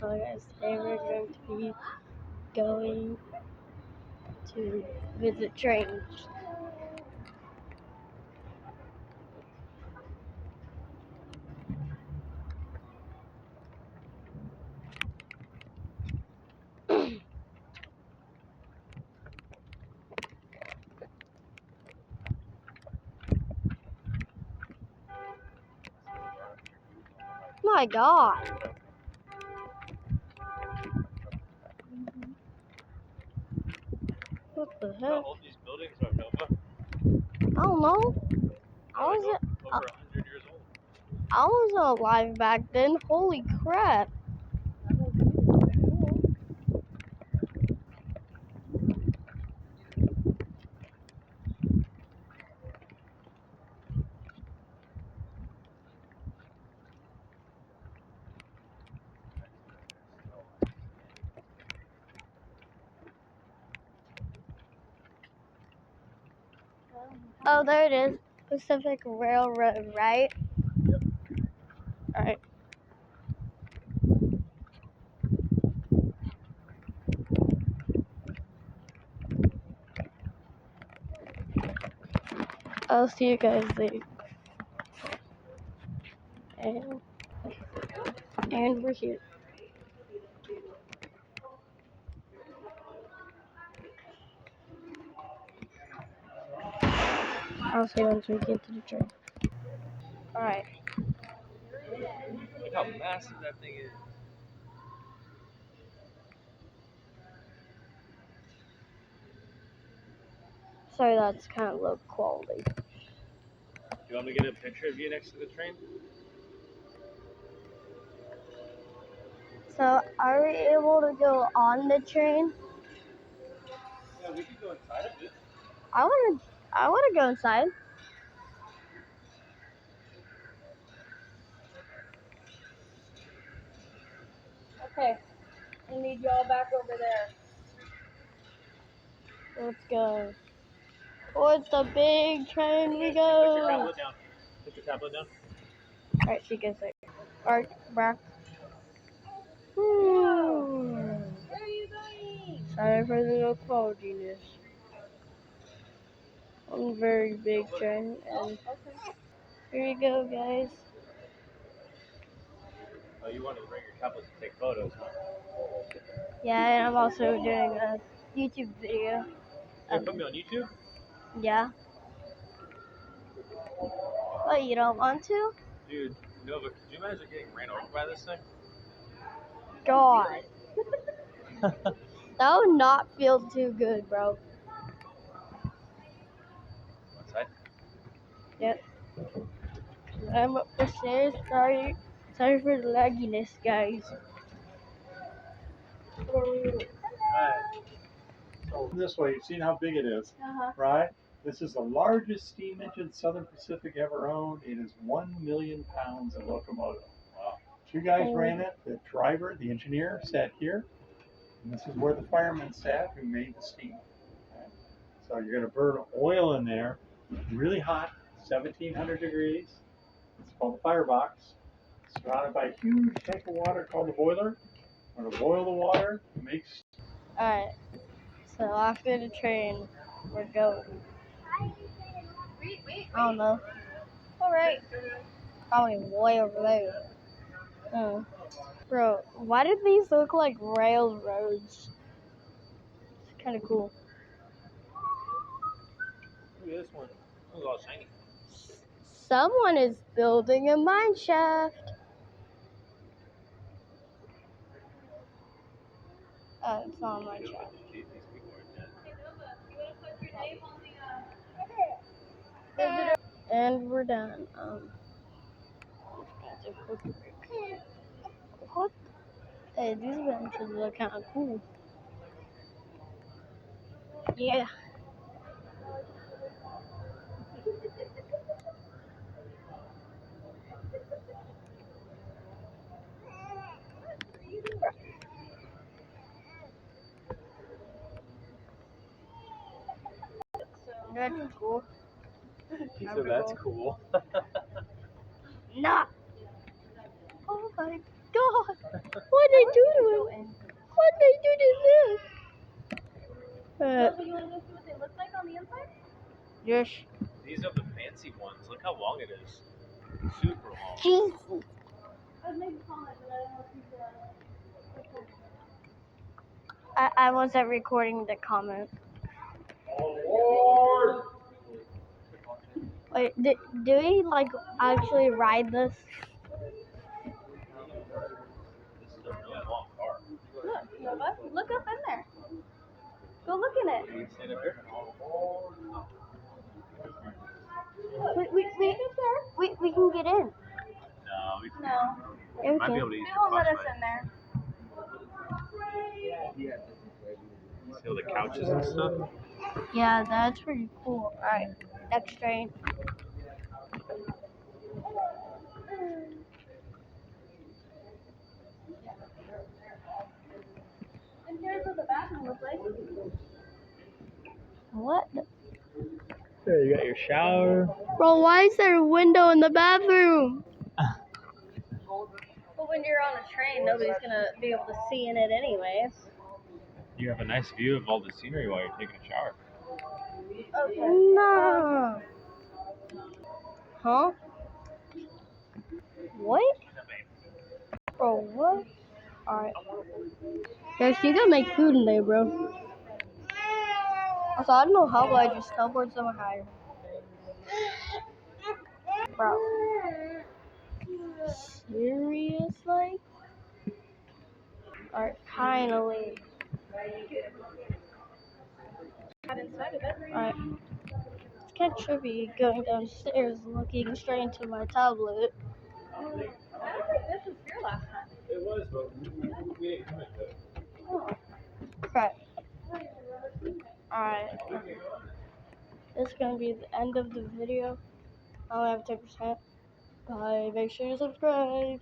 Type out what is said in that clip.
So guys, today we're going to be going to visit trains. My God! What the heck? How old these buildings are, Nova? I don't know. Over 100 years old. I was alive back then. Holy crap! Oh, there it is. Pacific Railroad, right? Yep. Alright. I'll see you guys later. And we're here. I'll see you once we get to the train. Alright. Look how massive that thing is. Sorry, that's kind of low quality. Do you want me to get a picture of you next to the train? So, are we able to go on the train? Yeah, we can go inside of it. I wanna go inside. Okay, I need y'all back over there. Let's go. Towards the big train we Put your go. tablet down. Put your tablet down. Alright, she gets it. Alright, back. Where are you going? Sorry for the low qualityness. On a very big train, and here you go, guys. Oh, you wanted to bring your tablet to take photos, huh? Yeah, and I'm also doing a YouTube video. You put me on YouTube? Yeah. What, you don't want to? Dude, Nova, could you imagine getting ran over by this thing? God. That would not feel too good, bro. Outside? Yep. I'm up the stairs. Sorry for the lagginess, guys. Alright. So this way, you've seen how big it is, right? This is the largest steam engine Southern Pacific ever owned. It is 1 million pounds of locomotive. Wow. Two guys ran it. The driver, the engineer, sat here, and this is where the firemen sat who made the steam. Okay? So you're going to burn oil in there, really hot, 1700 degrees. It's called the firebox. Surrounded by a huge tank of water called the boiler. We're going to boil the water, make. Alright. So after the train, we're going. I don't know. Alright. Probably way over there. Oh. Bro, why did these look like railroads? It's kind of cool. Look at this one. It's all shiny. Someone is building a mine shaft. It's not a mine shaft. These people are dead. And we're done. What? Hey, these benches look kind of cool. Yeah. That's cool. He said that's cool. Nah. Oh my God. god! What'd they do to him? What'd they do to this? You want to go see what they look like on the inside? Yes. These are the fancy ones. Look how long it is. Super long. Jesus. I was making a comment, but I don't know if you I wasn't recording the comment. Wait, do we like actually ride this? This is a really long car. Look, Nova, look up in there. Go look in it. You can stand up here. We can get in. No, we No, Yeah, we might be can. able to use they your won't let us flashlight. in there. See all the couches and stuff? Yeah, that's pretty cool. Alright, next train. And here's what the bathroom looks like. What? There, you got your shower. Bro, why is there a window in the bathroom? But when you're on a train, nobody's gonna be able to see in it anyways. You have a nice view of all the scenery while you're taking a shower. Okay. No. Huh? What? Bro, what? Alright. Guys, you gotta make food in there, bro. Also, I don't know how, but I just teleport so high. Bro. Seriously? Alright, finally. Got inside of it. Alright. It's kind of trippy going downstairs looking straight into my tablet. I don't think this was here last time. It was, but we didn't come into it. Crap. Alright. This is gonna be the end of the video. I only have 10%. Bye. Make sure you subscribe.